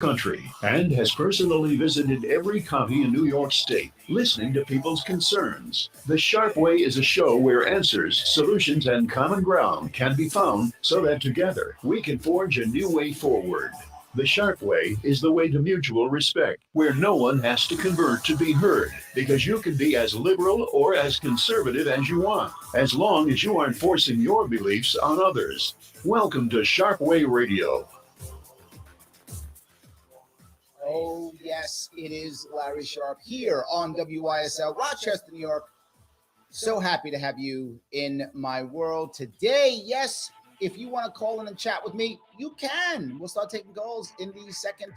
country and has personally visited every county in New York State, listening to people's concerns. The Sharp Way is a show where answers, solutions, and common ground can be found so that together we can forge a new way forward. The Sharp Way is the way to mutual respect, where no one has to convert to be heard, because you can be as liberal or as conservative as you want, as long as you aren't forcing your beliefs on others. Welcome to Sharp Way Radio. Oh, yes, it is Larry Sharpe here on WYSL, Rochester, New York. So happy to have you in my world today. Yes, if you want to call in and chat with me, you can. We'll start taking calls in the second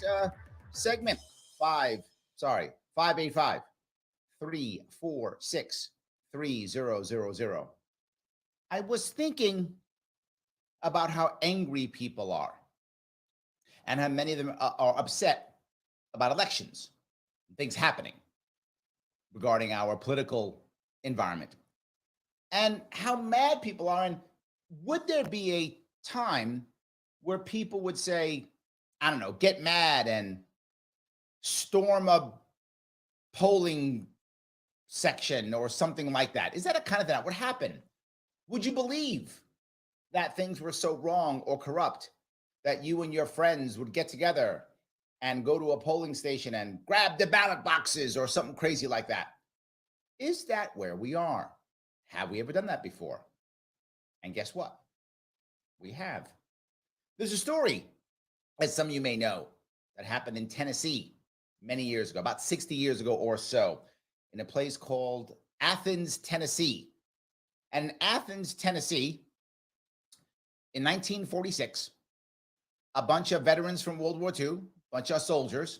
segment. 585 346 3000. I was thinking about how angry people are and how many of them are upset about elections, things happening regarding our political environment, and how mad people are. And would there be a time where people would say, I don't know, get mad and storm a polling section or something like that? Is that a kind of thing that would happen? Would you believe that things were so wrong or corrupt that you and your friends would get together and go to a polling station and grab the ballot boxes or something crazy like that? Is that where we are? Have we ever done that before? And guess what? We have. There's a story, as some of you may know, that happened in Tennessee many years ago, about 60 years ago or so, in a place called Athens, Tennessee. And in Athens, Tennessee, in 1946, a bunch of veterans from World War II, bunch of soldiers,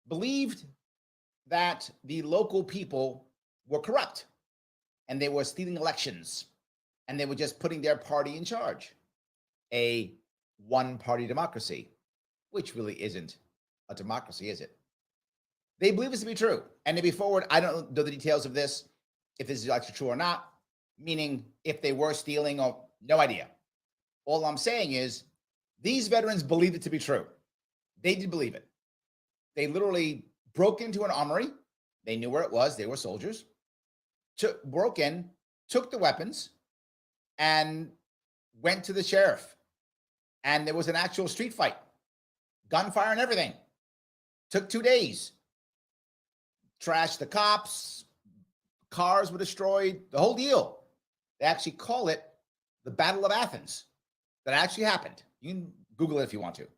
believed that the local people were corrupt and they were stealing elections and they were just putting their party in charge. A one-party democracy, which really isn't a democracy, is it? They believe this to be true. And to be forward, I don't know the details of this, if this is actually true or not, meaning if they were stealing or no idea. All I'm saying is these veterans believed it to be true. They did believe it. They literally broke into an armory. They knew where it was. They were soldiers. Broke in, took the weapons, and went to the sheriff. And there was an actual street fight, gunfire and everything. Took 2 days. Trashed the cops. Cars were destroyed. The whole deal. They actually call it the Battle of Athens. That actually happened. You can Google it if you want to.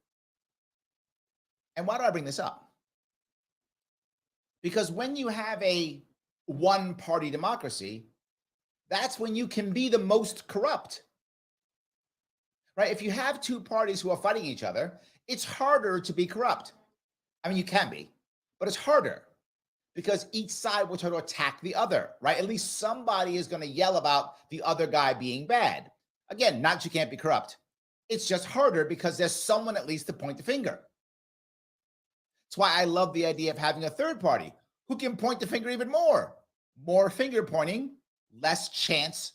And why do I bring this up? Because when you have a one-party democracy, that's when you can be the most corrupt. Right? If you have two parties who are fighting each other, it's harder to be corrupt. I mean, you can be, but it's harder because each side will try to attack the other, right? At least somebody is going to yell about the other guy being bad. Again, not that you can't be corrupt. It's just harder because there's someone at least to point the finger. That's why I love the idea of having a third party who can point the finger even more. More finger pointing, less chance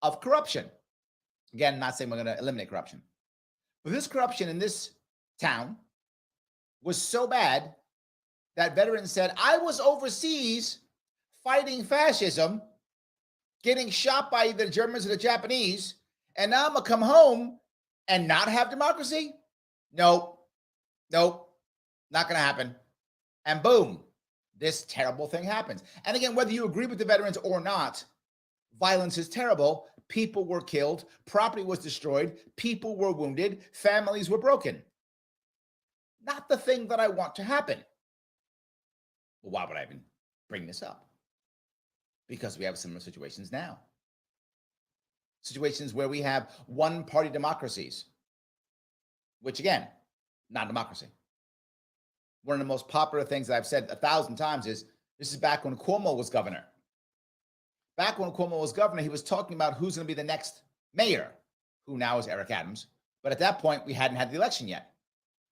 of corruption. Again, not saying we're going to eliminate corruption. But this corruption in this town was so bad that veterans said, I was overseas fighting fascism, getting shot by either the Germans or the Japanese, and now I'm going to come home and not have democracy? Nope, not going to happen. And boom, this terrible thing happens. And again, whether you agree with the veterans or not, violence is terrible. People were killed, property was destroyed, people were wounded, families were broken. Not the thing that I want to happen. Well, why would I even bring this up? Because we have similar situations now. Situations where we have one-party democracies, which again, not democracy. One of the most popular things that I've said 1,000 times is, this is back when Cuomo was governor. Back when Cuomo was governor, he was talking about who's going to be the next mayor, who now is Eric Adams. But at that point, we hadn't had the election yet.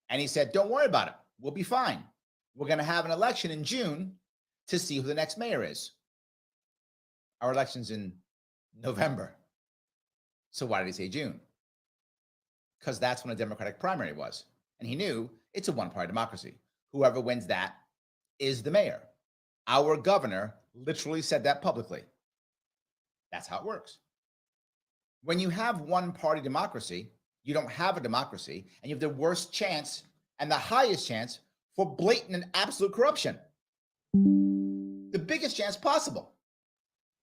And he said, don't worry about it. We'll be fine. We're going to have an election in June to see who the next mayor is. Our election's in November. So why did he say June? Because that's when the Democratic primary was. And he knew It's a one-party democracy. Whoever wins that is the mayor. Our governor literally said that publicly. That's how it works. When you have one-party democracy, you don't have a democracy, and you have the worst chance and the highest chance for blatant and absolute corruption. The biggest chance possible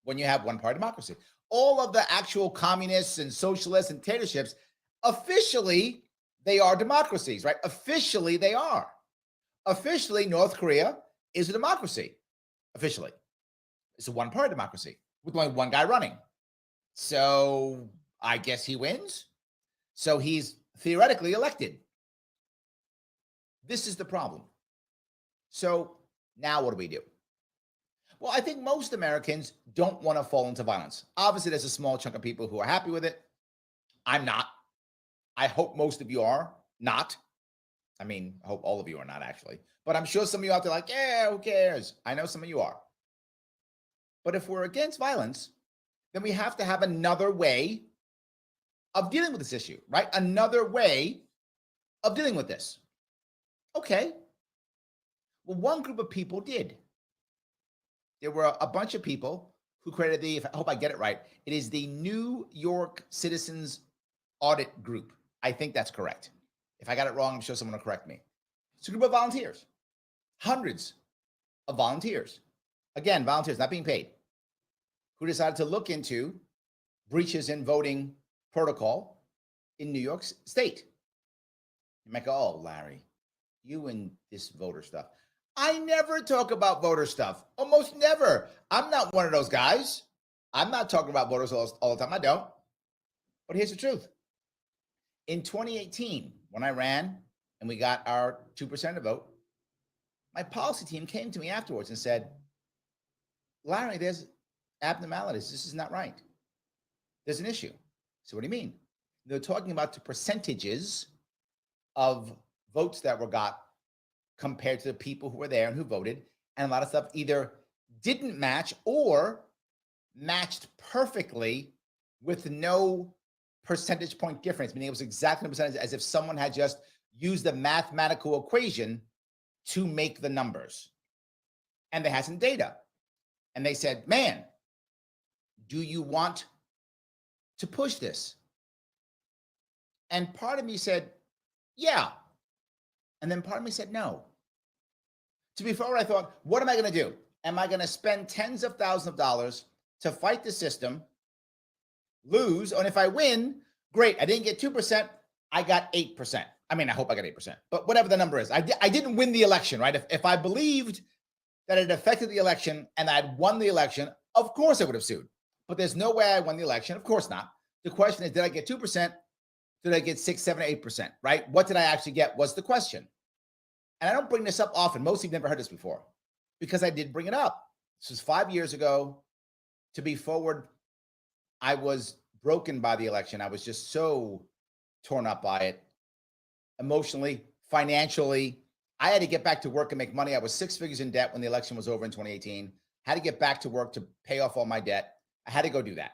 when you have one-party democracy. All of the actual communists and socialists and dictatorships, officially, they are democracies, right? Officially, they are. Officially, North Korea is a democracy. Officially. It's a one-party democracy with only one guy running. So I guess he wins. So he's theoretically elected. This is the problem. So now what do? Well, I think most Americans don't want to fall into violence. Obviously, there's a small chunk of people who are happy with it. I'm not. I hope most of you are not. I mean, I hope all of you are not, actually. But I'm sure some of you out there are like, yeah, who cares? I know some of you are. But if we're against violence, then we have to have another way of dealing with this issue, right? Another way of dealing with this. Okay. Well, one group of people did. There were a bunch of people who created I hope I get it right. It is the New York Citizens Audit Group. I think that's correct. If I got it wrong, I'm sure someone will correct me. It's a group of volunteers, hundreds of volunteers. Again, volunteers not being paid, who decided to look into breaches in voting protocol in New York State. You might go, oh, Larry, you and this voter stuff. I never talk about voter stuff, almost never. I'm not one of those guys. I'm not talking about voters all the time. I don't. But here's the truth. In 2018, when I ran and we got our 2% of vote, my policy team came to me afterwards and said, Larry, there's abnormalities. This is not right. There's an issue. So what do you mean? They're talking about the percentages of votes that were got compared to the people who were there and who voted. And a lot of stuff either didn't match or matched perfectly with no percentage point difference, meaning it was exactly the percentage as if someone had just used the mathematical equation to make the numbers. And they had some data. And they said, man, do you want to push this? And part of me said, yeah. And then part of me said, no. To be fair, I thought, what am I going to do? Am I going to spend tens of thousands of dollars to fight the system, lose, and if I win, great. I didn't get 2%. I got 8%. I mean, I hope I got 8%, but whatever the number is, I didn't win the election, right? If I believed that it affected the election and I'd won the election, of course I would have sued. But there's no way I won the election. Of course not. The question is, did I get 2%? Did I get 6, 7, 8%, right? What did I actually get was the question. And I don't bring this up often. Most of you have never heard this before because I did bring it up. This was 5 years ago. To be forward, I was broken by the election. I was just so torn up by it, emotionally, financially. I had to get back to work and make money. I was 6 figures in debt when the election was over in 2018. Had to get back to work to pay off all my debt. I had to go do that.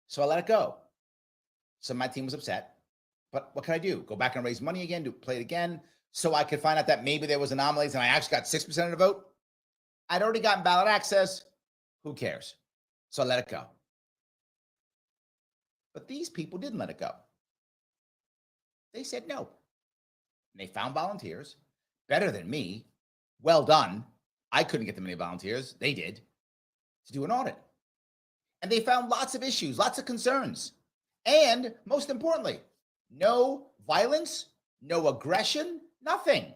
So I let it go. So my team was upset. But what can I do? Go back and raise money again, play it again, so I could find out that maybe there was anomalies and I actually got 6% of the vote. I'd already gotten ballot access. Who cares? So I let it go. But these people didn't let it go. They said no. And they found volunteers better than me. Well done. I couldn't get them any volunteers. They did, to do an audit. And they found lots of issues, lots of concerns. And most importantly, no violence, no aggression, nothing.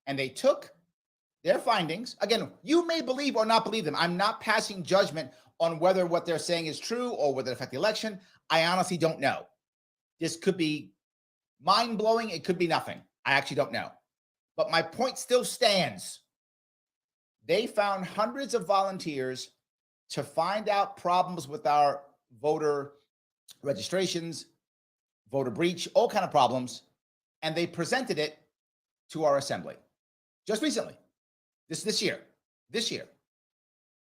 And they took their findings. Again, you may believe or not believe them. I'm not passing judgment on whether what they're saying is true or whether it affects the election. I honestly don't know. This could be mind-blowing. It could be nothing. I actually don't know. But my point still stands. They found hundreds of volunteers to find out problems with our voter registrations, voter breach, all kind of problems, and they presented it to our assembly just recently, this year.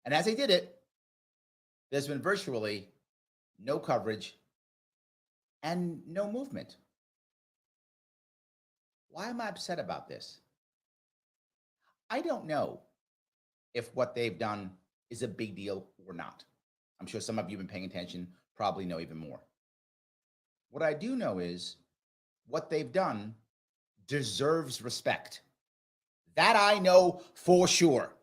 And as they did it, there's been virtually no coverage and no movement. Why am I upset about this? I don't know if what they've done is a big deal or not. I'm sure some of you have been paying attention, probably know even more. What I do know is what they've done deserves respect. That I know for sure.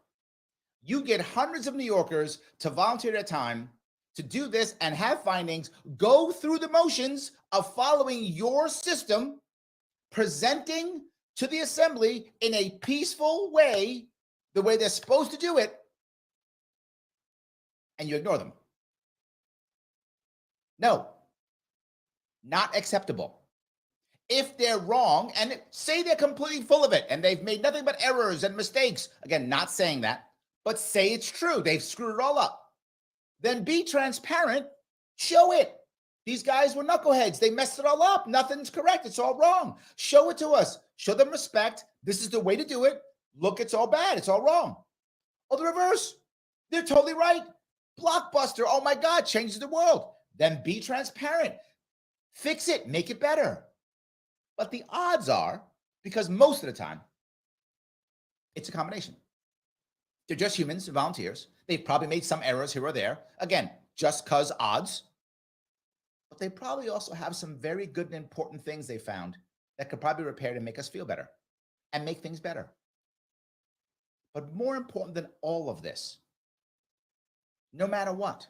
You get hundreds of New Yorkers to volunteer their time to do this and have findings, go through the motions of following your system, presenting to the assembly in a peaceful way, the way they're supposed to do it, and you ignore them. No, not acceptable. If they're wrong, and say they're completely full of it, and they've made nothing but errors and mistakes, again, not saying that, but say it's true, they've screwed it all up, then be transparent, show it. These guys were knuckleheads. They messed it all up. Nothing's correct. It's all wrong. Show it to us. Show them respect. This is the way to do it. Look, it's all bad. It's all wrong. Or the reverse. They're totally right. Blockbuster. Oh my God, changes the world. Then be transparent. Fix it. Make it better. But the odds are, because most of the time, it's a combination. They're just humans, volunteers. They've probably made some errors here or there. Again, just because odds. But they probably also have some very good and important things they found that could probably be repaired and make us feel better and make things better. But more important than all of this, no matter what,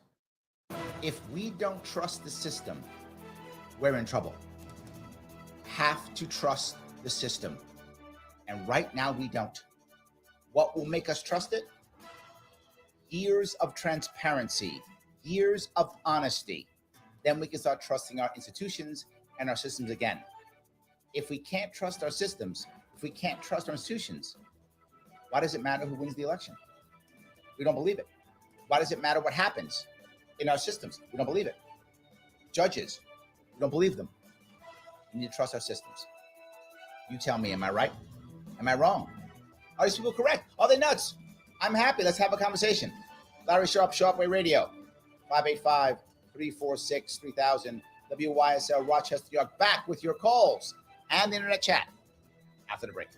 if we don't trust the system, we're in trouble. Have to trust the system. And right now we don't. What will make us trust it? Years of transparency, years of honesty. Then we can start trusting our institutions and our systems again. If we can't trust our systems, if we can't trust our institutions, why does it matter who wins the election? We don't believe it. Why does it matter what happens in our systems? We don't believe it. Judges, we don't believe them. We need to trust our systems. You tell me, am I right? Am I wrong? Are these people correct? Are they nuts? I'm happy. Let's have a conversation. Larry Sharpe, Sharpe Way Radio, 585-346-3000, WYSL, Rochester, New York. Back with your calls and the internet chat after the break.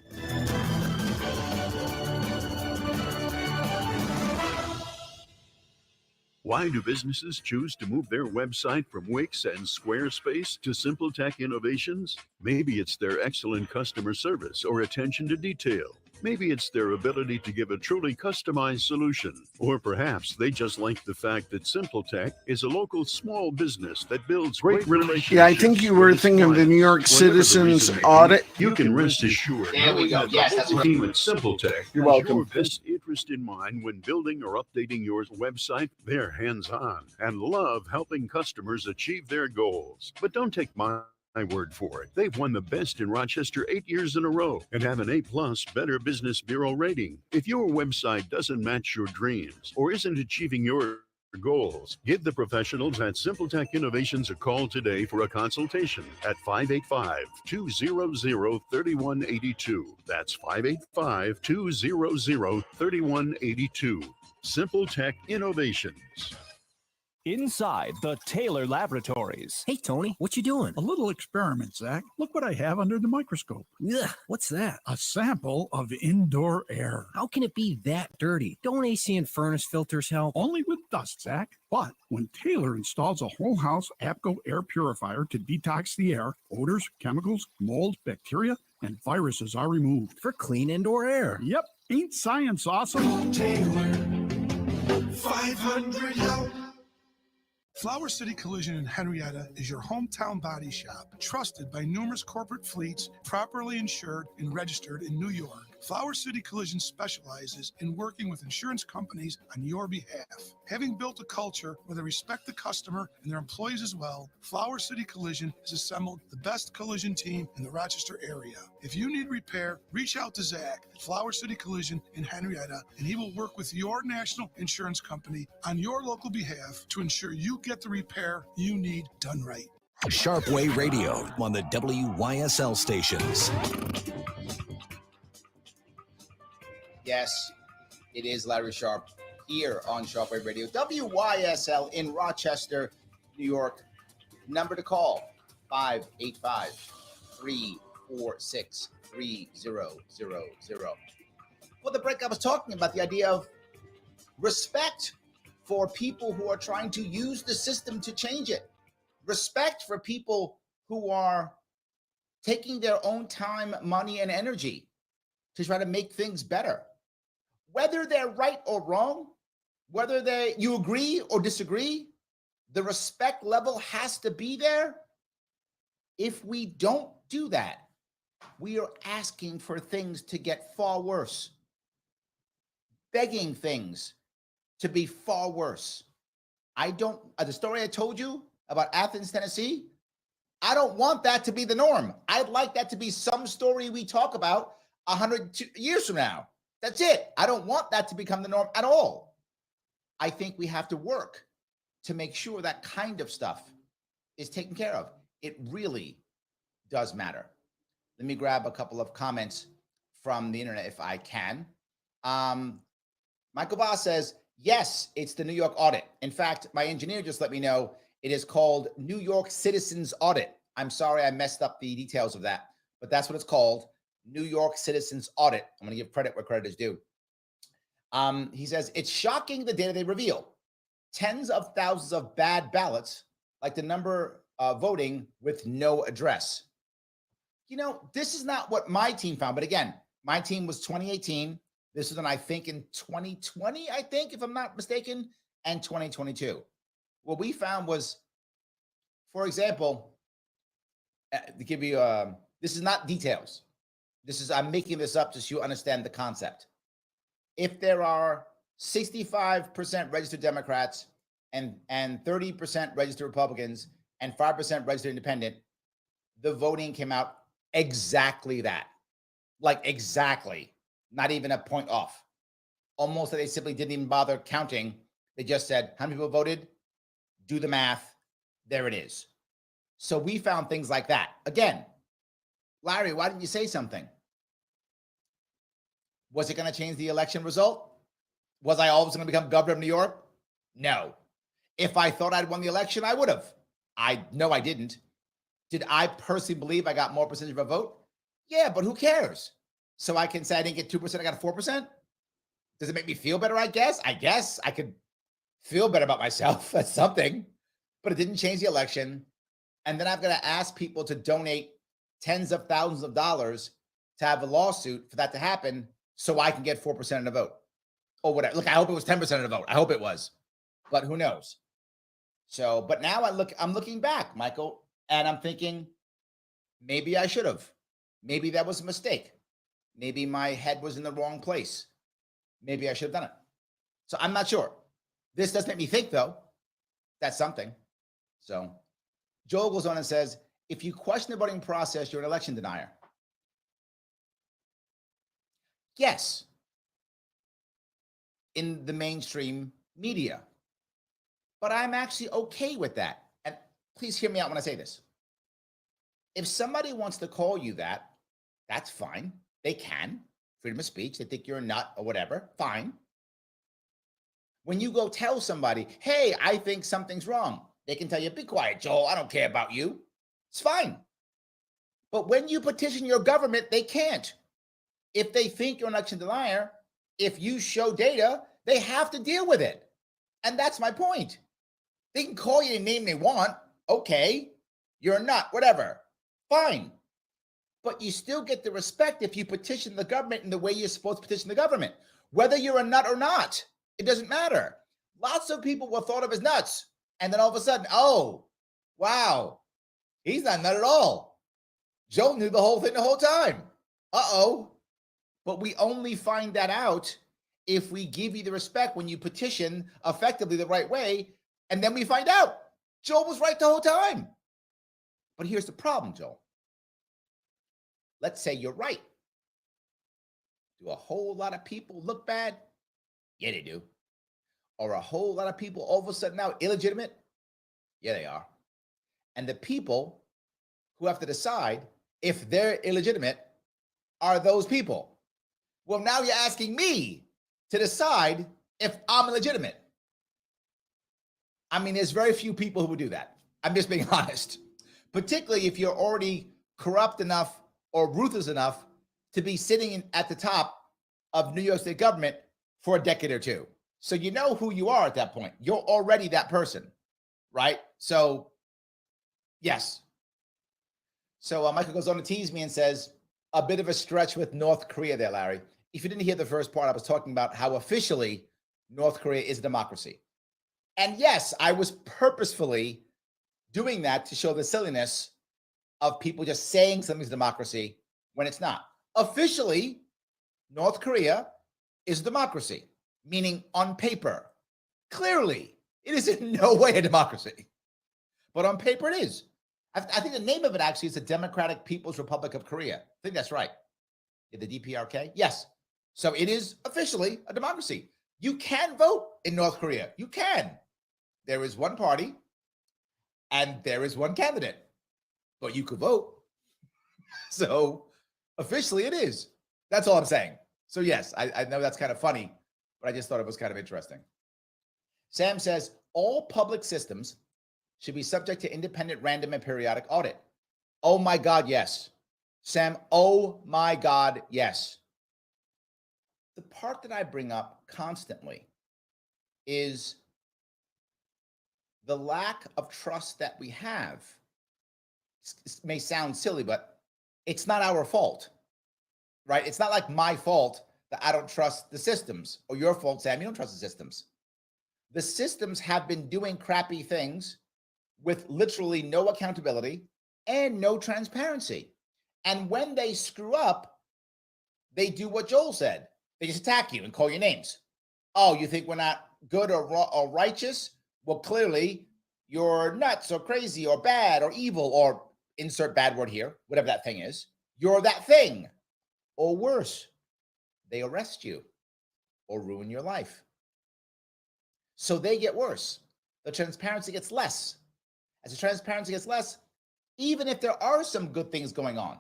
Why do businesses choose to move their website from Wix and Squarespace to SimpleTech Innovations? Maybe it's their excellent customer service or attention to detail. Maybe it's their ability to give a truly customized solution. Or perhaps they just like the fact that SimpleTech is a local small business that builds great relationships. Yeah, I think you were thinking of the New York Citizens audit. You can rest assured. There we go. Yes, that's the team at SimpleTech. You're welcome. Your best interest in mind when building or updating your website. They're hands-on and love helping customers achieve their goals. But don't take my word for it. They've won the best in Rochester 8 years in a row and have an A+ Better Business Bureau rating. If your website doesn't match your dreams or isn't achieving your goals, give the professionals at SimpleTech Innovations a call today for a consultation at 585-200-3182. That's 585-200-3182. SimpleTech Innovations. Inside the Taylor Laboratories. Hey, Tony, what you doing? A little experiment, Zach. Look what I have under the microscope. Ugh, what's that? A sample of indoor air. How can it be that dirty? Don't AC and furnace filters help? Only with dust, Zach. But when Taylor installs a whole house APCO air purifier to detox the air, odors, chemicals, mold, bacteria, and viruses are removed. For clean indoor air. Yep. Ain't science awesome? Taylor, 500 help. Flower City Collision in Henrietta is your hometown body shop, trusted by numerous corporate fleets, properly insured and registered in New York. Flower City Collision specializes in working with insurance companies on your behalf. Having built a culture where they respect the customer and their employees as well, Flower City Collision has assembled the best collision team in the Rochester area. If you need repair, reach out to Zach at Flower City Collision in Henrietta, and he will work with your national insurance company on your local behalf to ensure you get the repair you need done right. Sharpe Way Radio on the WYSL stations. Yes, it is Larry Sharpe here on Sharpe Way Radio, WYSL in Rochester, New York. Number to call, 585-346-3000. 3000. For the break, I was talking about the idea of respect for people who are trying to use the system to change it. Respect for people who are taking their own time, money, and energy to try to make things better. Whether they're right or wrong, whether you agree or disagree, the respect level has to be there. If we don't do that, we are asking for things to get far worse, begging things to be far worse. The story I told you about Athens, Tennessee, I don't want that to be the norm. I'd like that to be some story we talk about 100 years from now. That's it. I don't want that to become the norm at all. I think we have to work to make sure that kind of stuff is taken care of. It really does matter. Let me grab a couple of comments from the internet if I can. Michael Boss says, yes, it's the New York audit. In fact, my engineer just let me know it is called New York Citizens Audit. I'm sorry I messed up the details of that, but that's what it's called, New York Citizens Audit. I'm going to give credit where credit is due. He says, it's shocking the data they reveal. Tens of thousands of bad ballots, like the number voting with no address. You know, this is not what my team found, but again, my team was 2018. This was I think in 2020, I think, if I'm not mistaken, and 2022. What we found was, for example, to give you, this is not details. I'm making this up just so you understand the concept. If there are 65% registered Democrats and 30% registered Republicans and 5% registered independent, the voting came out exactly that. Like exactly, not even a point off. Almost that they simply didn't even bother counting. They just said, how many people voted? Do the math. There it is. So we found things like that. Again, Larry, why didn't you say something? Was it going to change the election result? Was I always going to become governor of New York? No. If I thought I'd won the election, I would have. No, I didn't. Did I personally believe I got more percentage of a vote? Yeah, but who cares? So I can say I didn't get 2%, I got 4%. Does it make me feel better? I guess I could feel better about myself. That's something, but it didn't change the election. And then I've got to ask people to donate tens of thousands of dollars to have a lawsuit for that to happen so I can get 4% of the vote or whatever. Look, I hope it was 10% of the vote. I hope it was, but who knows? So, but now I'm looking back, Michael, and I'm thinking maybe I should have. Maybe that was a mistake. Maybe my head was in the wrong place. Maybe I should have done it. So I'm not sure. This does make me think, though. That's something. So Joel goes on and says, if you question the voting process, you're an election denier. Yes. In the mainstream media. But I'm actually okay with that. And please hear me out when I say this. If somebody wants to call you that, that's fine. They can. Freedom of speech. They think you're a nut or whatever. Fine. When you go tell somebody, hey, I think something's wrong, they can tell you, be quiet, Joel. I don't care about you. It's fine. But when you petition your government, they can't. If they think you're an election denier, if you show data, they have to deal with it. And that's my point. They can call you a name they want. Okay, you're a nut, whatever. Fine. But you still get the respect if you petition the government in the way you're supposed to petition the government. Whether you're a nut or not, it doesn't matter. Lots of people were thought of as nuts. And then all of a sudden, oh, wow, he's not a nut at all. Joe knew the whole thing the whole time. Uh-oh. But we only find that out if we give you the respect when you petition effectively the right way. And then we find out Joel was right the whole time. But here's the problem, Joel. Let's say you're right. Do a whole lot of people look bad? Yeah, they do. Or a whole lot of people all of a sudden now illegitimate? Yeah, they are. And the people who have to decide if they're illegitimate are those people. Well, now you're asking me to decide if I'm illegitimate. I mean, there's very few people who would do that. I'm just being honest. Particularly if you're already corrupt enough or ruthless enough to be sitting at the top of New York State government for a decade or two. So you know who you are at that point. You're already that person, right? So, yes. So Michael goes on to tease me and says, a bit of a stretch with North Korea there, Larry. If you didn't hear the first part, I was talking about how officially North Korea is a democracy. And yes, I was purposefully doing that to show the silliness of people just saying something's a democracy when it's not. Officially, North Korea is a democracy, meaning on paper. Clearly, it is in no way a democracy. But on paper, it is. I think the name of it actually is the Democratic People's Republic of Korea. I think that's right. The DPRK? Yes. So it is officially a democracy. You can vote in North Korea. You can. There is one party and there is one candidate, but you could vote. So officially it is. That's all I'm saying. So yes, I know that's kind of funny, but I just thought it was kind of interesting. Sam says, all public systems should be subject to independent, random, and periodic audit. Oh my God, yes. Sam, oh my God, yes. The part that I bring up constantly is the lack of trust that we have. This may sound silly, but it's not our fault, right? It's not like my fault that I don't trust the systems, or your fault, Sam, you don't trust the systems. The systems have been doing crappy things with literally no accountability and no transparency. And when they screw up, they do what Joel said. They just attack you and call you names. Oh, you think we're not good or righteous? Well, clearly you're nuts or crazy or bad or evil, or insert bad word here, whatever that thing is. You're that thing. Or worse, they arrest you or ruin your life. So they get worse. The transparency gets less. As the transparency gets less, even if there are some good things going on,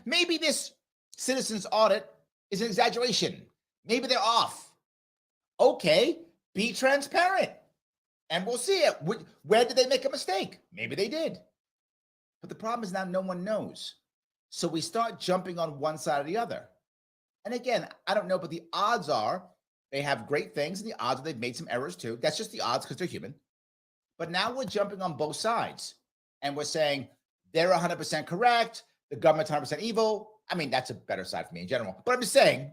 maybe this citizens audit is an exaggeration. Maybe they're off. Okay, be transparent. And we'll see it. Where did they make a mistake? Maybe they did. But the problem is now no one knows. So we start jumping on one side or the other. And again, I don't know, but the odds are they have great things, and the odds are they've made some errors too. That's just the odds because they're human. But now we're jumping on both sides. And we're saying they're 100% correct. The government's 100% evil. I mean, that's a better side for me in general. But I'm just saying,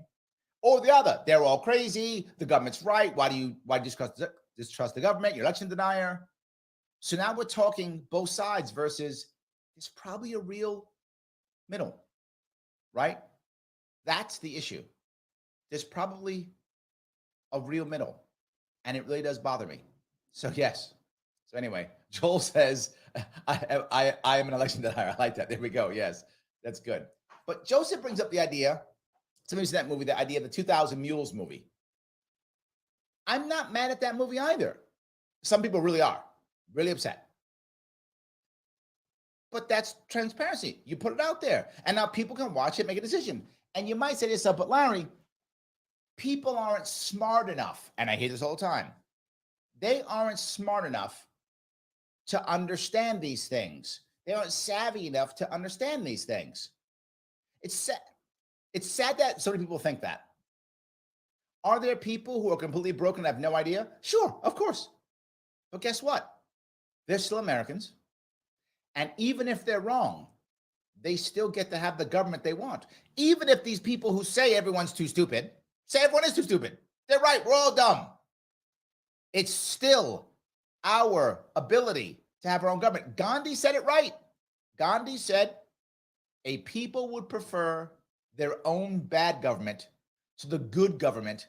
or the other, they're all crazy. The government's right. Why do you distrust the government? You're election denier. So now we're talking both sides versus there's probably a real middle, right? That's the issue. There's probably a real middle, and it really does bother me. So yes. So anyway, Joel says, I am an election denier. I like that. There we go. Yes, that's good. But Joseph brings up the idea, somebody's seen that movie, the idea of the 2000 Mules movie. I'm not mad at that movie either. Some people really are, really upset. But that's transparency. You put it out there, and now people can watch it, make a decision. And you might say to yourself, but Larry, people aren't smart enough, and I hear this all the time. They aren't smart enough to understand these things. They aren't savvy enough to understand these things. It's sad that so many people think that. Are there people who are completely broken and have no idea? Sure, of course. But guess what? They're still Americans. And even if they're wrong, they still get to have the government they want. Even if these people who say everyone's too stupid, say everyone is too stupid. They're right, we're all dumb. It's still our ability to have our own government. Gandhi said it right. Gandhi said a people would prefer their own bad government to the good government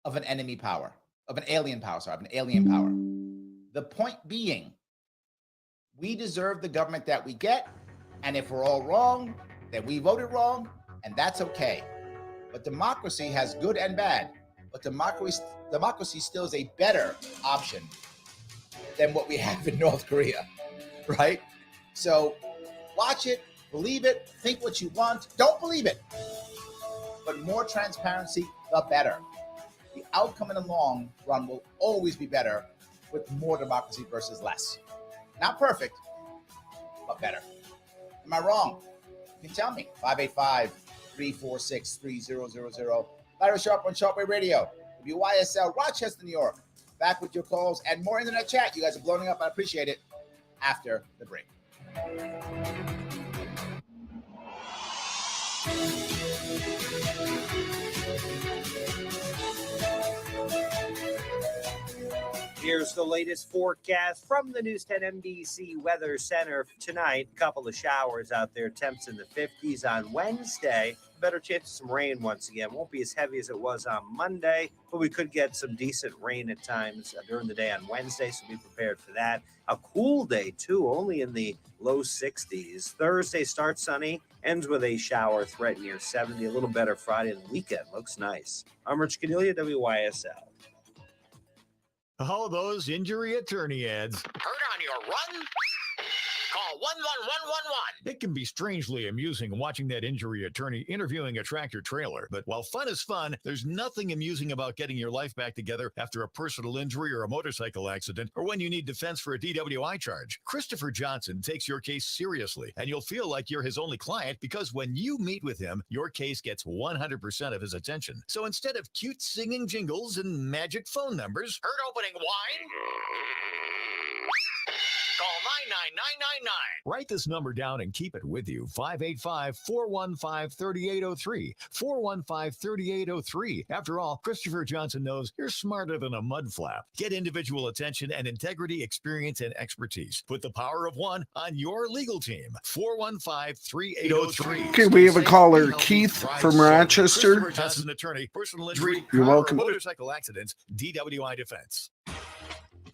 of an enemy power, of an alien power. The point being, we deserve the government that we get, and if we're all wrong, then we voted wrong, and that's okay. But democracy has good and bad, but democracy still is a better option than what we have in North Korea, right? So watch it, believe it, think what you want, don't believe it. But more transparency, the better. The outcome in the long run will always be better with more democracy versus less. Not perfect, but better. Am I wrong? You can tell me. 888-346-3000. Larry Sharpe on Sharpe Radio, WYSL, Rochester, New York. Back with your calls and more internet chat. You guys are blowing up. I appreciate it. After the break. Here's the latest forecast from the News 10 NBC Weather Center tonight. A couple of showers out there, temps in the 50s on Wednesday. Better chance of some rain once again. Won't be as heavy as it was on Monday, but we could get some decent rain at times during the day on Wednesday, so be prepared for that. A cool day, too, only in the low 60s. Thursday starts sunny, ends with a shower threat near 70. A little better Friday and the weekend. Looks nice. I'm Rich Cornelia, WYSL. Oh, those injury attorney ads. Hurt on your run? Call 11111. It can be strangely amusing watching that injury attorney interviewing a tractor trailer. But while fun is fun, there's nothing amusing about getting your life back together after a personal injury or a motorcycle accident, or when you need defense for a DWI charge. Christopher Johnson takes your case seriously, and you'll feel like you're his only client because when you meet with him, your case gets 100% of his attention. So instead of cute singing jingles and magic phone numbers, Hurt opening wine? Call 99999. write this number down and keep it with you. 585-415-3803. 415-3803. After all, Christopher Johnson knows you're smarter than a mud flap. Get individual attention and integrity, experience, and expertise. Put the power of one on your legal team. 415-3803. Okay, we have a caller, Keith from Rochester. Christopher Johnson, attorney, personal injury, You're welcome. motorcycle accidents, DWI defense.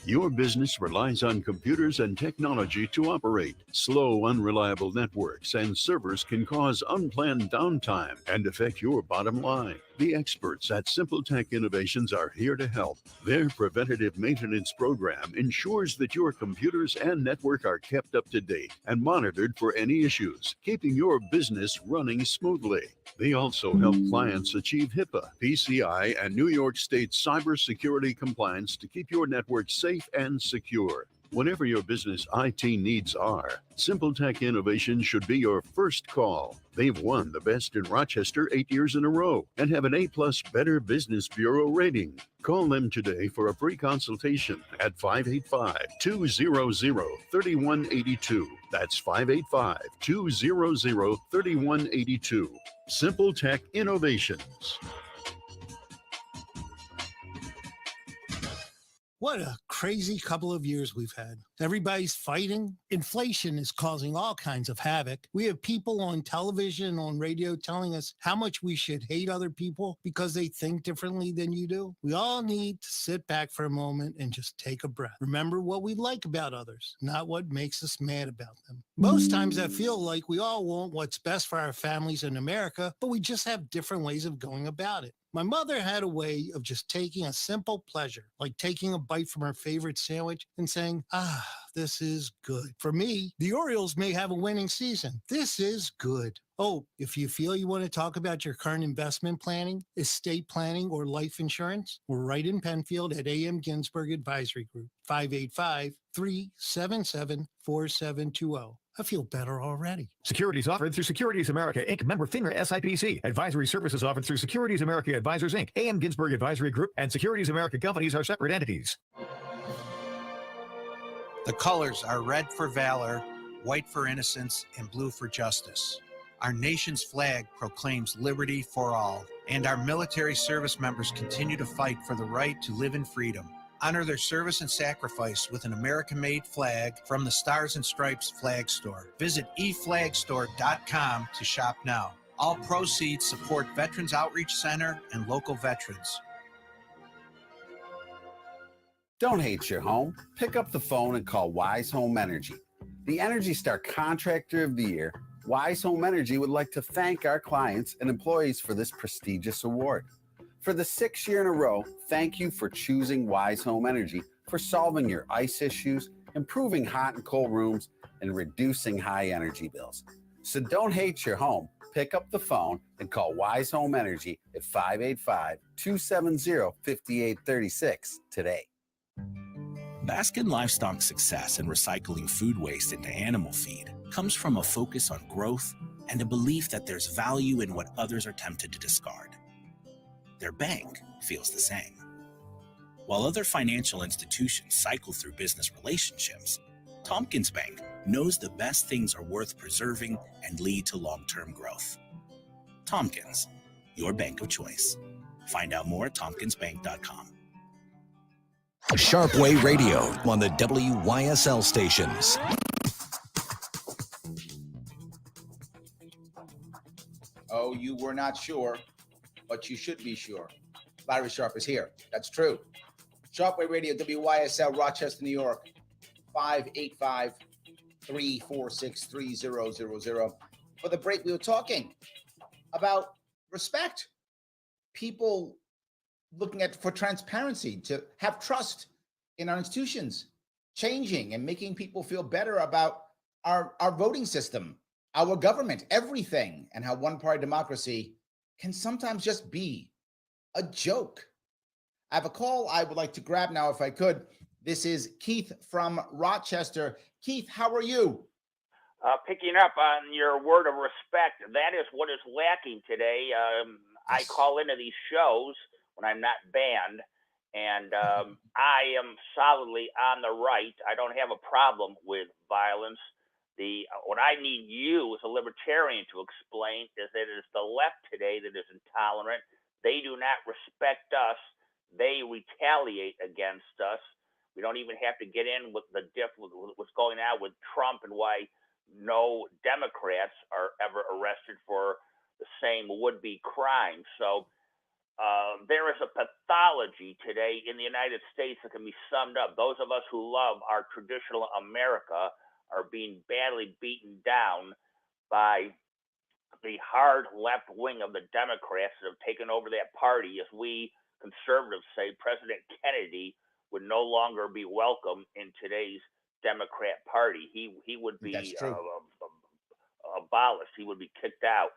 Your business relies on computers and technology to operate. Slow, unreliable networks and servers can cause unplanned downtime and affect your bottom line. The experts at Simple Tech Innovations are here to help. Their preventative maintenance program ensures that your computers and network are kept up to date and monitored for any issues, keeping your business running smoothly. They also help clients achieve HIPAA, PCI, and New York State cybersecurity compliance to keep your network safe and secure. Whatever your business IT needs are, Simple Tech Innovations should be your first call. They've won the Best in Rochester 8 years in a row and have an A+ Better Business Bureau rating. Call them today for a free consultation at 585-200-3182. That's 585-200-3182. Simple Tech Innovations. What a crazy couple of years we've had. Everybody's fighting. Inflation is causing all kinds of havoc. We have people on television and on radio telling us how much we should hate other people because they think differently than you do. We all need to sit back for a moment and just take a breath. Remember what we like about others, not what makes us mad about them. Most times I feel like we all want what's best for our families in America, but we just have different ways of going about it. My mother had a way of just taking a simple pleasure, like taking a bite from her favorite sandwich and saying, this is good. For me, the Orioles may have a winning season. This is good. Oh, if you feel you want to talk about your current investment planning, estate planning, or life insurance, we're right in Penfield at A.M. Ginsberg Advisory Group, 585-377-4720. I feel better already. Securities offered through Securities America, Inc., member FINRA SIPC. Advisory services offered through Securities America Advisors, Inc., A.M. Ginsberg Advisory Group, and Securities America Companies are separate entities. The colors are red for valor, white for innocence, and blue for justice. Our nation's flag proclaims liberty for all, and our military service members continue to fight for the right to live in freedom. Honor their service and sacrifice with an American-made flag from the Stars and Stripes Flag Store. Visit eflagstore.com to shop now. All proceeds support Veterans Outreach Center and local veterans. Don't hate your home. Pick up the phone and call Wise Home Energy. The Energy Star Contractor of the Year, Wise Home Energy would like to thank our clients and employees for this prestigious award. For the 6th year in a row, thank you for choosing Wise Home Energy for solving your ice issues, improving hot and cold rooms, and reducing high energy bills. So don't hate your home. Pick up the phone and call Wise Home Energy at 585-270-5836 today. Baskin Livestock's success in recycling food waste into animal feed comes from a focus on growth, and a belief that there's value in what others are tempted to discard. Their bank feels the same. While other financial institutions cycle through business relationships, Tompkins Bank knows the best things are worth preserving and lead to long-term growth. Tompkins, your bank of choice. Find out more at tompkinsbank.com. Sharpe Way Radio on the WYSL stations. Oh, you were not sure, but you should be sure. Larry Sharpe is here. That's true. Sharpe Way Radio, WYSL, Rochester, New York, 585-346-3000. For the break, we were talking about respect. People looking for transparency, to have trust in our institutions, changing and making people feel better about our voting system, our government, everything, and how one-party democracy can sometimes just be a joke. I have a call I would like to grab now if I could. This is Keith from Rochester. Keith, how are you? Picking up on your word of respect, that is what is lacking today. I call into these shows when I'm not banned, and I am solidly on the right. I don't have a problem with violence. What I need you as a libertarian to explain is that it is the left today that is intolerant. They do not respect us. They retaliate against us. We don't even have to get in with what's going on with Trump and why no Democrats are ever arrested for the same would-be crime. So there is a pathology today in the United States that can be summed up. Those of us who love our traditional America are being badly beaten down by the hard left wing of the Democrats that have taken over that party. As we conservatives say, President Kennedy would no longer be welcome in today's Democrat Party. He would be abolished. He would be kicked out.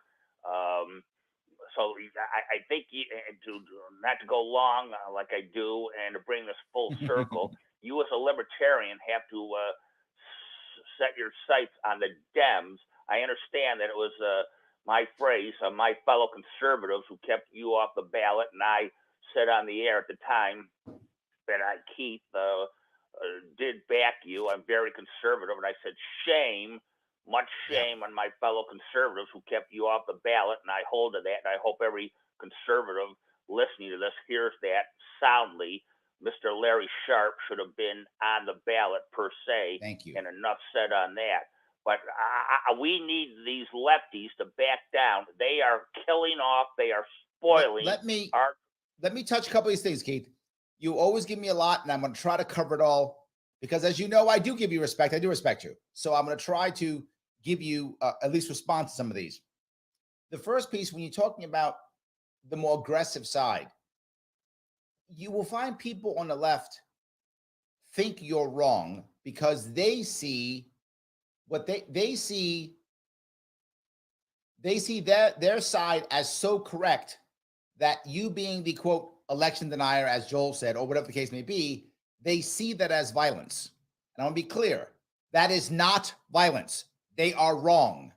So I think not to go long like I do, and to bring this full circle, you as a libertarian have to set your sights on the Dems. I understand that it was my phrase, my fellow conservatives who kept you off the ballot, and I said on the air at the time that Keith did back you. I'm very conservative, and I said shame. Much shame on my fellow conservatives who kept you off the ballot, and I hold to that, and I hope every conservative listening to this hears that soundly. Mr. Larry Sharpe should have been on the ballot per se. Thank you. And enough said on that. But we need these lefties to back down. They are killing off. They are spoiling. Let me touch a couple of these things, Keith. You always give me a lot, and I'm going to try to cover it all because, as you know, I do give you respect. I do respect you. So I'm going to try to give you at least respond to some of these. The first piece, when you're talking about the more aggressive side, you will find people on the left think you're wrong because they see what they see their side as so correct that you being the quote election denier, as Joel said, or whatever the case may be, they see that as violence. And I want to be clear, that is not violence. They are wrong.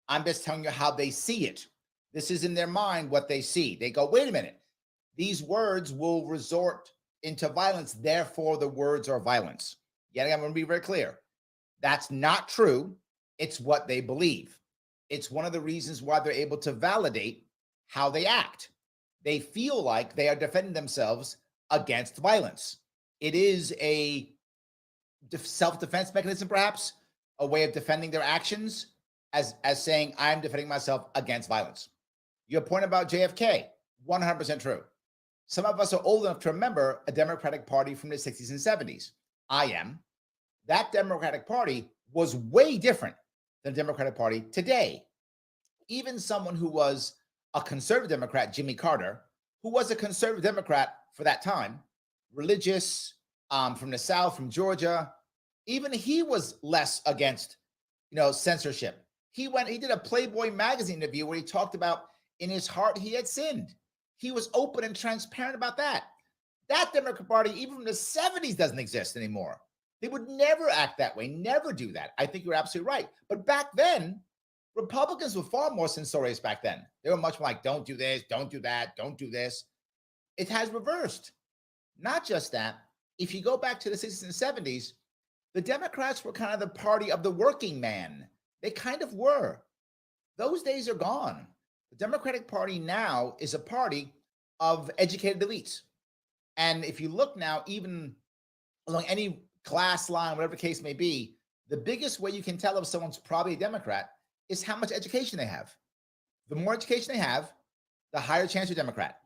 I'm just telling you how they see it. This is in their mind what they see. They go, wait a minute, these words will resort into violence, therefore the words are violence. Yet I'm going to be very clear. That's not true. It's what they believe. It's one of the reasons why they're able to validate how they act. They feel like they are defending themselves against violence. It is a self-defense mechanism, perhaps, a way of defending their actions as saying, I'm defending myself against violence. Your point about JFK, 100% true. Some of us are old enough to remember a Democratic Party from the 60s and 70s. I am. That Democratic Party was way different than the Democratic Party today. Even someone who was a conservative Democrat, Jimmy Carter, who was a conservative Democrat for that time, religious, from the South, from Georgia, even he was less against, censorship. He did a Playboy magazine interview where he talked about in his heart he had sinned. He was open and transparent about that. That Democratic Party, even from the 70s, doesn't exist anymore. They would never act that way, never do that. I think you're absolutely right. But back then, Republicans were far more censorious back then. They were much more like, don't do this, don't do that, don't do this. It has reversed. Not just that, if you go back to the 60s and 70s, the Democrats were kind of the party of the working man. They kind of were. Those days are gone. The Democratic Party now is a party of educated elites. And if you look now, even along any class line, whatever the case may be, the biggest way you can tell if someone's probably a Democrat is how much education they have. The more education they have, the higher chance they're Democrat.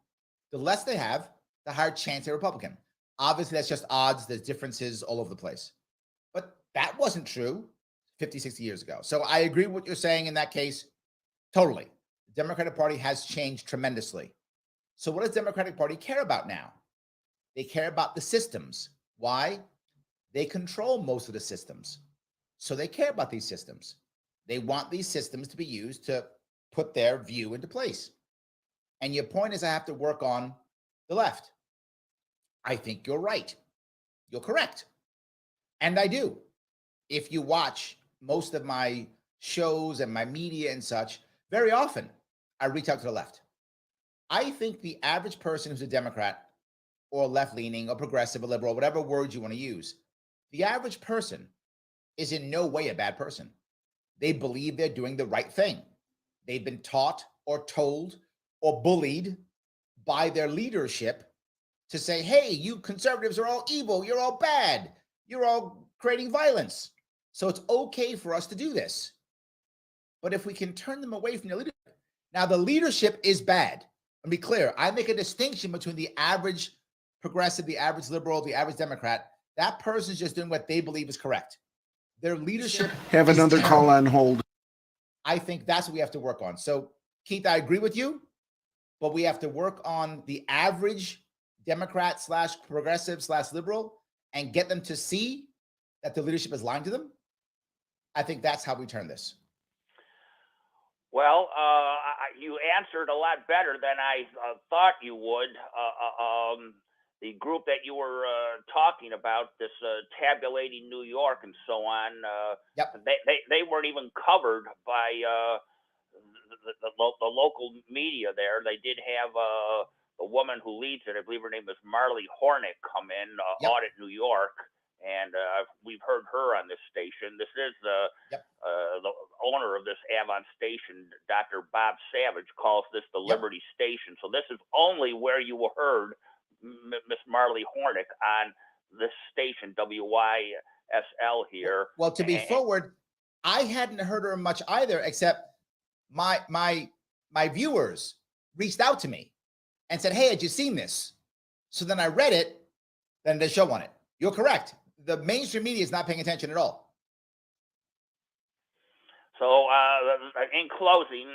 The less they have, the higher chance they're Republican. Obviously, that's just odds. There's differences all over the place. But that wasn't true 50, 60 years ago. So I agree with what you're saying in that case. Totally. The Democratic Party has changed tremendously. So what does the Democratic Party care about now? They care about the systems. Why? They control most of the systems. So they care about these systems. They want these systems to be used to put their view into place. And your point is I have to work on the left. I think you're right. You're correct. And I do. If you watch most of my shows and my media and such, very often I reach out to the left. I think the average person who's a Democrat or left-leaning or progressive or liberal, whatever words you want to use, the average person is in no way a bad person. They believe they're doing the right thing. They've been taught or told or bullied by their leadership to say, hey, you conservatives are all evil. You're all bad. You're all creating violence. So it's okay for us to do this. But if we can turn them away from the leadership. Now, the leadership is bad. Let me be clear. I make a distinction between the average progressive, the average liberal, the average Democrat. That person's just doing what they believe is correct. Their leadership. Have another call on hold. I think that's what we have to work on. So, Keith, I agree with you, but we have to work on the average Democrat / progressive / liberal and get them to see that the leadership is lying to them. I think that's how we turn this. Well, you answered a lot better than I thought you would. The group that you were talking about, this tabulating New York and so on, they weren't even covered by the local media there. They did have the woman who leads it, I believe her name is Marley Hornick, come in, Audit New York. And we've heard her on this station. This is the owner of this Avon station, Dr. Bob Savage, calls this the Liberty Station. So this is only where you heard Miss Marley Hornick on this station, WYSL here. Well, to be forward, I hadn't heard her much either, except my viewers reached out to me and said, hey, had you seen this? So then I read it, then they show on it. You're correct. The mainstream media is not paying attention at all. So, in closing,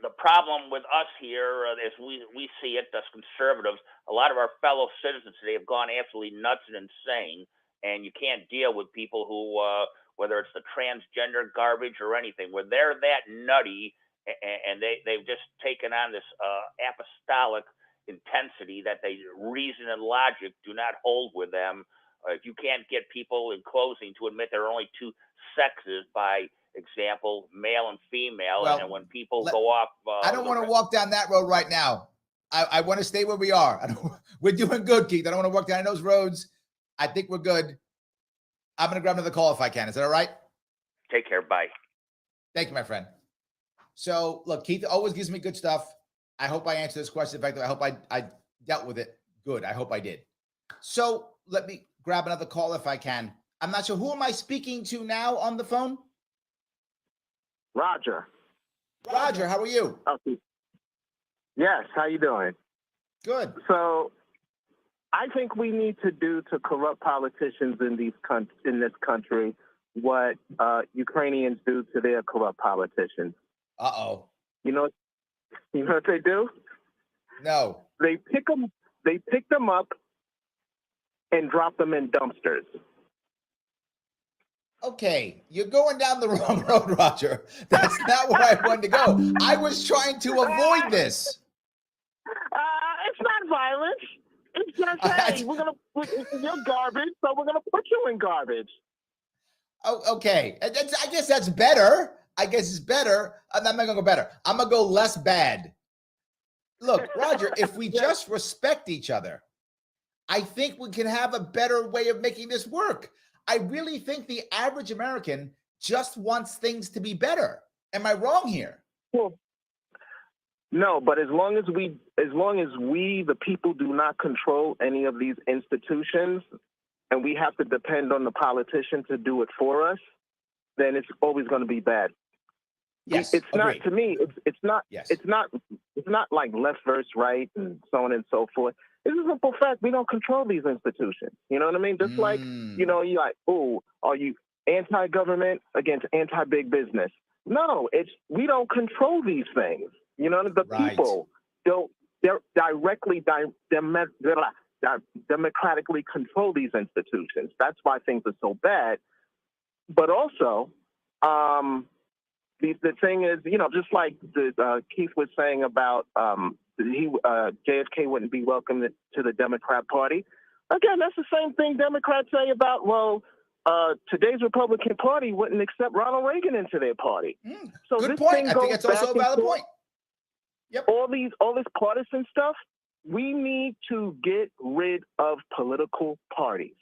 the problem with us here is we see it as conservatives. A lot of our fellow citizens today have gone absolutely nuts and insane, and you can't deal with people who, whether it's the transgender garbage or anything, where they're that nutty, and they've just taken on this apostolic intensity that they reason and logic do not hold with them. If you can't get people in closing to admit there are only two sexes, by example, male and female, Well, and when people go off, I don't want to walk down that road right now. I want to stay where we are. We're doing good, Keith. I don't want to walk down those roads. I think we're good. I'm going to grab another call if I can. Is that all right? Take care. Bye. Thank you, my friend. So, look, Keith always gives me good stuff. I hope I answered this question. In fact, I hope I dealt with it good. I hope I did. So let me grab another call if I can. I'm not sure. Who am I speaking to now on the phone? Roger. Roger, how are you? Okay. Yes, how you doing? Good. So I think we need to do to corrupt politicians in this country what Ukrainians do to their corrupt politicians. Uh-oh. You know what they do? No. They pick them up and drop them in dumpsters. Okay, you're going down the wrong road, Roger. That's not where I wanted to go. I was trying to avoid this. It's not violence. It's just, hey, you're garbage, so we're gonna put you in garbage. Oh, okay. I guess that's better. I guess it's better. I'm not going to go better. I'm going to go less bad. Look, Roger, if we just respect each other, I think we can have a better way of making this work. I really think the average American just wants things to be better. Am I wrong here? Well, no, but as long as we, the people, do not control any of these institutions, and we have to depend on the politician to do it for us, then it's always going to be bad. Yes, it's agreed. not, to me. It's not. Yes. It's not like left versus right and so on and so forth. It's a simple fact. We don't control these institutions. You know what I mean? Just like, you're like, oh, are you anti-government against anti-big business? No, we don't control these things. You know, the people don't directly, democratically control these institutions. That's why things are so bad. But also, the thing is, just like Keith was saying about JFK wouldn't be welcome to the Democrat Party. Again, that's the same thing Democrats say about, today's Republican Party wouldn't accept Ronald Reagan into their party. So good this point. thing I think goes it's also back a valid and forth. point. Yep. All this partisan stuff, we need to get rid of political parties.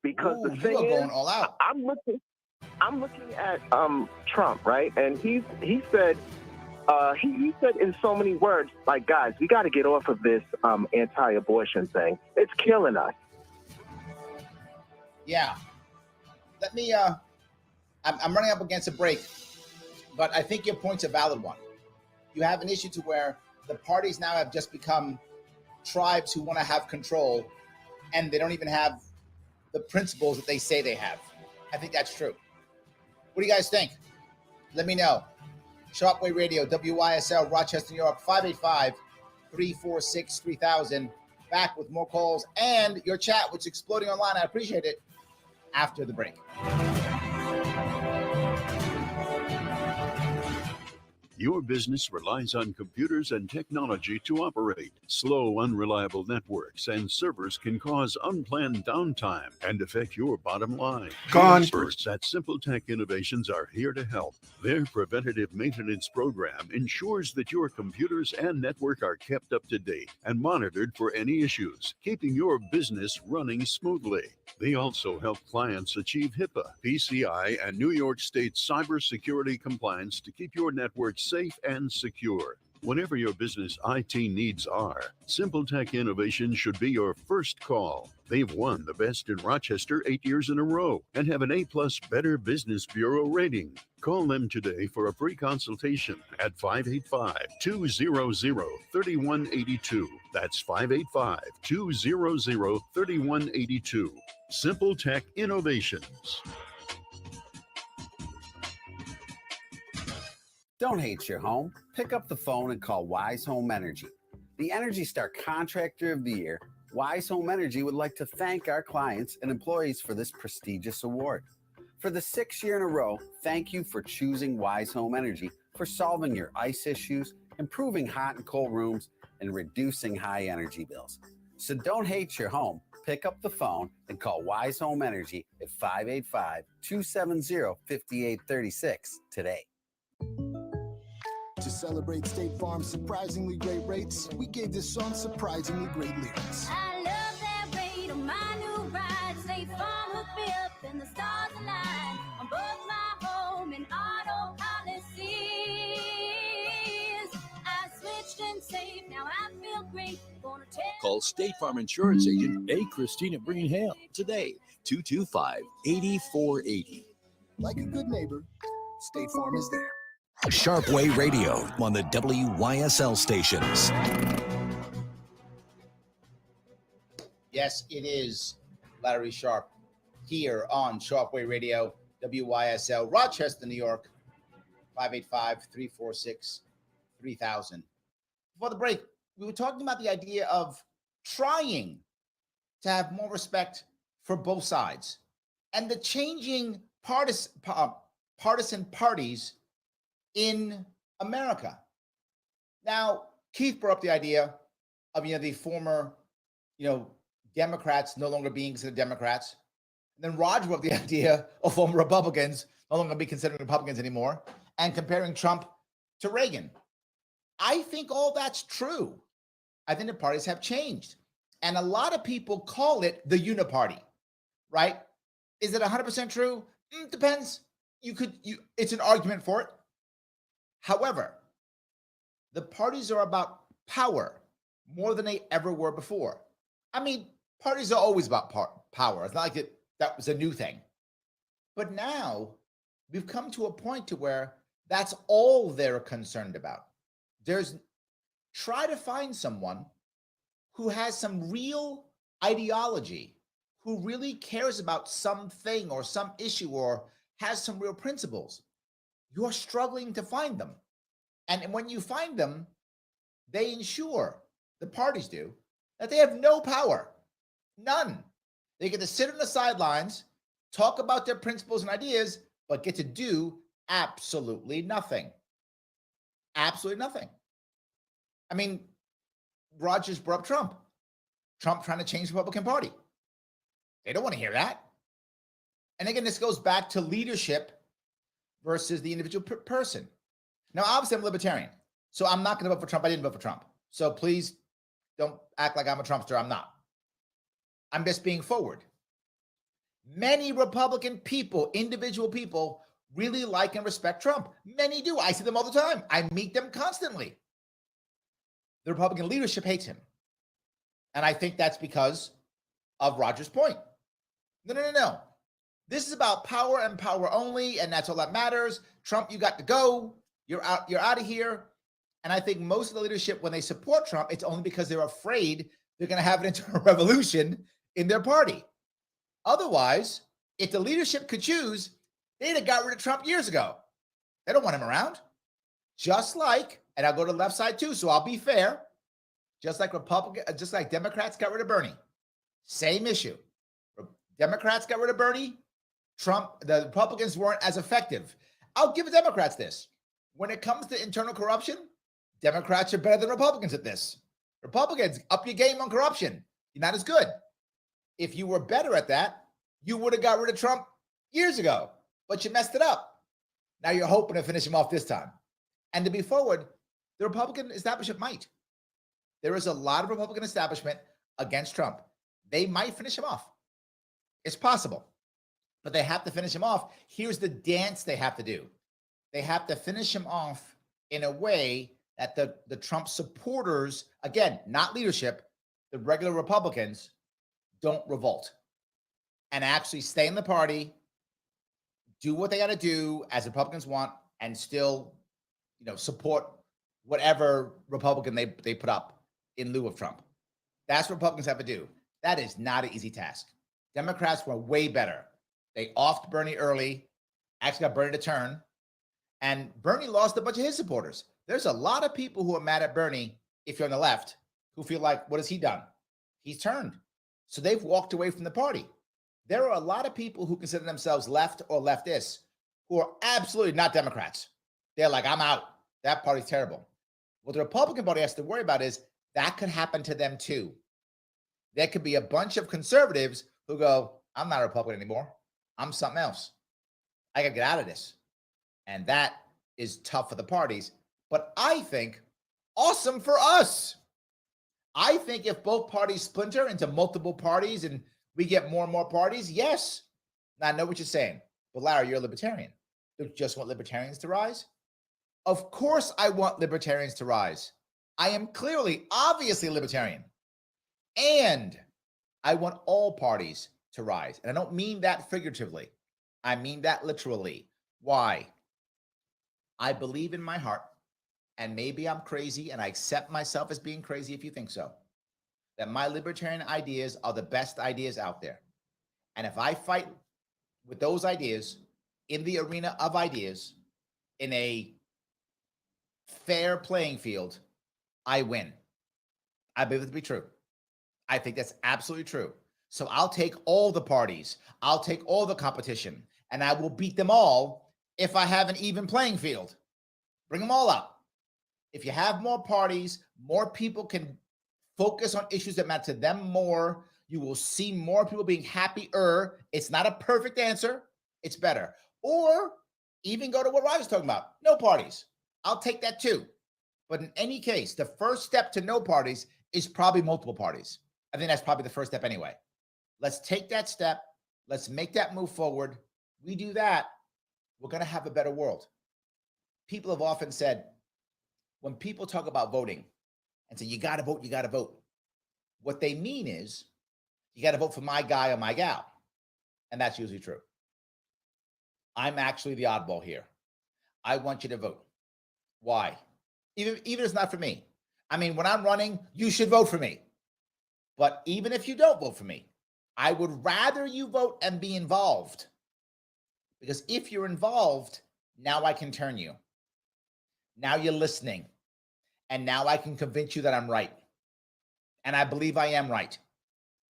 Because the thing is, going all out. I'm looking at Trump, right? And he said he said in so many words, like, guys, we got to get off of this anti-abortion thing. It's killing us. Yeah. Let me, I'm running up against a break, but I think your point's a valid one. You have an issue to where the parties now have just become tribes who want to have control, and they don't even have the principles that they say they have. I think that's true. What do you guys think? Let me know. Sharpe Radio, WYSL, Rochester, New York, 585-346-3000. Back with more calls and your chat, which is exploding online. I appreciate it. After the break. Your business relies on computers and technology to operate. Slow, unreliable networks and servers can cause unplanned downtime and affect your bottom line. Gone. Experts at Simple Tech Innovations are here to help. Their preventative maintenance program ensures that your computers and network are kept up to date and monitored for any issues, keeping your business running smoothly. They also help clients achieve HIPAA, PCI, and New York State cybersecurity compliance to keep your network safe and secure. Whatever your business IT needs are, Simple Tech Innovation should be your first call. They've won the Best in Rochester 8 years in a row and have an A+ Better Business Bureau rating. Call them today for a free consultation at 585-200-3182. That's 585-200-3182. Simple Tech Innovations. Don't hate your home. Pick up the phone and call Wise Home Energy. The Energy Star Contractor of the Year, Wise Home Energy would like to thank our clients and employees for this prestigious award. For the 6th year in a row, thank you for choosing Wise Home Energy for solving your ice issues, improving hot and cold rooms, and reducing high energy bills. So don't hate your home. Pick up the phone and call Wise Home Energy at 585-270-5836 today. To celebrate State Farm's surprisingly great rates, we gave this song surprisingly great lyrics. I love that rate on my new ride. State Farm hooked me up and the stars align on both my home and auto policies. I switched and saved, now I feel great. Gonna take Call State Farm Insurance Agent A. Christina Breen-Hale today, 225-8480. Like a good neighbor, State Farm is there. Sharpe Radio on the WYSL stations. Yes, it is Larry Sharpe here on Sharpe Radio, WYSL, Rochester, New York, 585-346-3000. Before the break, we were talking about the idea of trying to have more respect for both sides and the changing partisan parties in America. Now, Keith brought up the idea of, the former, Democrats no longer being considered Democrats. And then Roger brought up the idea of former Republicans no longer be considered Republicans anymore. and comparing Trump to Reagan. I think all that's true. I think the parties have changed. And a lot of people call it the uniparty, right? Is it 100% true? Depends. It's an argument for it. However, the parties are about power more than they ever were before. I mean, parties are always about power. It's not like that was a new thing. But now we've come to a point to where that's all they're concerned about. Try to find someone who has some real ideology, who really cares about something or some issue or has some real principles. You're struggling to find them. And when you find them, they ensure, the parties do, that they have no power. None. They get to sit on the sidelines, talk about their principles and ideas, but get to do absolutely nothing. Absolutely nothing. I mean, Rogers brought up Trump. Trump trying to change the Republican Party. They don't want to hear that. And again, this goes back to leadership versus the individual person. Now, obviously, I'm a libertarian, so I'm not going to vote for Trump. I didn't vote for Trump. So please don't act like I'm a Trumpster. I'm not. I'm just being forward. Many Republican people, individual people, really like and respect Trump. Many do. I see them all the time. I meet them constantly. The Republican leadership hates him. And I think that's because of Rogers' point. No. This is about power and power only, and that's all that matters. Trump, you got to go. You're out of here. And I think most of the leadership, when they support Trump, it's only because they're afraid they're going to have an internal revolution in their party. Otherwise, if the leadership could choose, they'd have got rid of Trump years ago. They don't want him around. Just like, and I'll go to the left side too, so I'll be fair. Just like Democrats got rid of Bernie. Same issue. Democrats got rid of Bernie. The Republicans weren't as effective. I'll give the Democrats this. When it comes to internal corruption, Democrats are better than Republicans at this. Republicans, up your game on corruption. You're not as good. If you were better at that, you would have got rid of Trump years ago, but you messed it up. Now you're hoping to finish him off this time. And to be forward, the Republican establishment might. There is a lot of Republican establishment against Trump. They might finish him off. It's possible, but they have to finish him off. Here's the dance they have to do. They have to finish him off in a way that the Trump supporters, again, not leadership, the regular Republicans, don't revolt and actually stay in the party, do what they got to do as Republicans want, and still, support whatever Republican they put up in lieu of Trump. That's what Republicans have to do. That is not an easy task. Democrats were way better. They offed Bernie early, actually got Bernie to turn, and Bernie lost a bunch of his supporters. There's a lot of people who are mad at Bernie, if you're on the left, who feel like, what has he done? He's turned. So they've walked away from the party. There are a lot of people who consider themselves left or leftists who are absolutely not Democrats. They're like, I'm out. That party's terrible. What the Republican Party has to worry about is that could happen to them too. There could be a bunch of conservatives who go, I'm not a Republican anymore. I'm something else. I got to get out of this. And that is tough for the parties. But I think awesome for us. I think if both parties splinter into multiple parties and we get more and more parties, yes. Now, I know what you're saying. But Larry, you're a libertarian. Don't you just want libertarians to rise? Of course I want libertarians to rise. I am obviously libertarian. And I want all parties to rise. And I don't mean that figuratively. I mean that literally. Why? I believe in my heart, and maybe I'm crazy, and I accept myself as being crazy if you think so, that my libertarian ideas are the best ideas out there. And if I fight with those ideas in the arena of ideas in a fair playing field, I win. I believe it to be true. I think that's absolutely true. So I'll take all the parties. I'll take all the competition, and I will beat them all if I have an even playing field. Bring them all up. If you have more parties, more people can focus on issues that matter to them more. You will see more people being happier. It's not a perfect answer. It's better. Or Even go to what Roger's talking about. No parties. I'll take that too. But in any case, the first step to no parties is probably multiple parties. I think that's probably the first step anyway. Let's take that step. Let's make that move forward. We do that, we're going to have a better world. People have often said, when people talk about voting and say, you got to vote, you got to vote. What they mean is, you got to vote for my guy or my gal. And that's usually true. I'm actually the oddball here. I want you to vote. Why? Even if it's not for me. I mean, when I'm running, you should vote for me. But even if you don't vote for me, I would rather you vote and be involved. Because if you're involved, now I can turn you. Now you're listening. And now I can convince you that I'm right. And I believe I am right.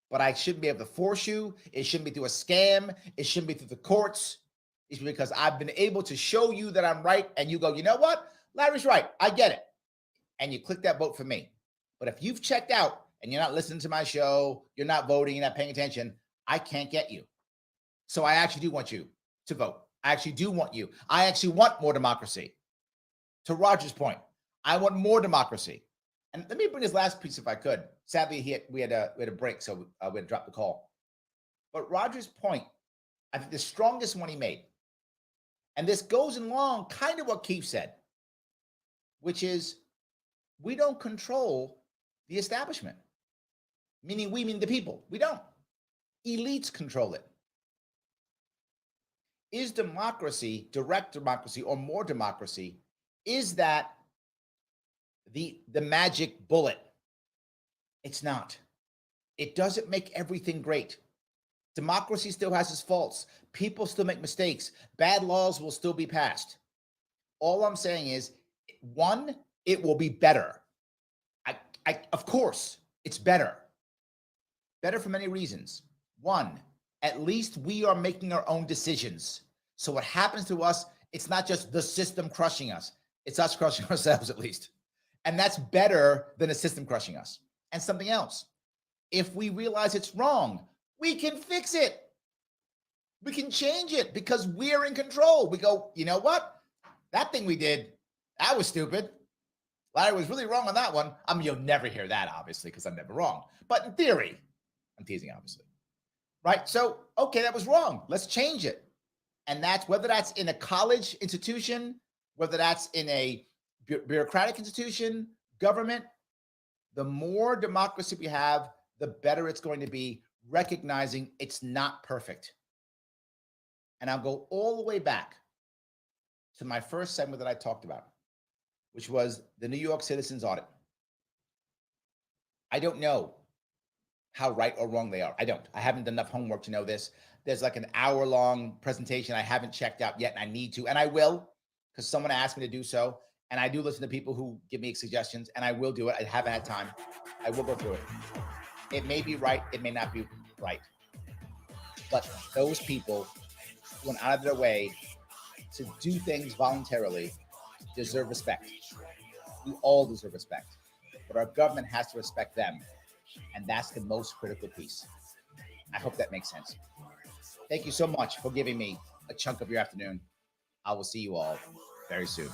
But I shouldn't be able to force you. It shouldn't be through a scam. It shouldn't be through the courts. It's because I've been able to show you that I'm right. And you go, you know what? Larry's right. I get it. And you click that vote for me. But if you've checked out and you're not listening to my show, you're not voting, you're not paying attention, I can't get you. So I actually do want you to vote. I actually do want you. I actually want more democracy. To Roger's point, I want more democracy. And let me bring this last piece if I could. Sadly, we had a break, so we had to drop the call. But Roger's point, I think the strongest one he made, and this goes along kind of what Keith said, which is we don't control the establishment. Meaning we mean the people. We don't. Elites control it. Is democracy, direct democracy, or more democracy, is that the magic bullet? It's not. It doesn't make everything great. Democracy still has its faults. People still make mistakes. Bad laws will still be passed. All I'm saying is, one, it will be better. Of course, it's better. Better for many reasons. One, at least we are making our own decisions. So what happens to us, it's not just the system crushing us. It's us crushing ourselves at least. And that's better than a system crushing us. And something else, if we realize it's wrong, we can fix it. We can change it because we're in control. We go, you know what? That thing we did, that was stupid. Larry was really wrong on that one. I mean, you'll never hear that, obviously, because I'm never wrong. But in theory, I'm teasing, obviously. Right? So, okay, that was wrong. Let's change it. And that's whether that's in a college institution, whether that's in a bureaucratic institution, government, the more democracy we have, the better it's going to be, recognizing it's not perfect. And I'll go all the way back to my first segment that I talked about, which was the New York Citizens Audit. I don't know how right or wrong they are. I don't. I haven't done enough homework to know this. There's like an hour-long presentation I haven't checked out yet, and I need to, and I will, because someone asked me to do so. And I do listen to people who give me suggestions, and I will do it. I haven't had time. I will go through it. It may be right. It may not be right. But those people who went out of their way to do things voluntarily deserve respect. We all deserve respect. But our government has to respect them. And that's the most critical piece. I hope that makes sense. Thank you so much for giving me a chunk of your afternoon. I will see you all very soon.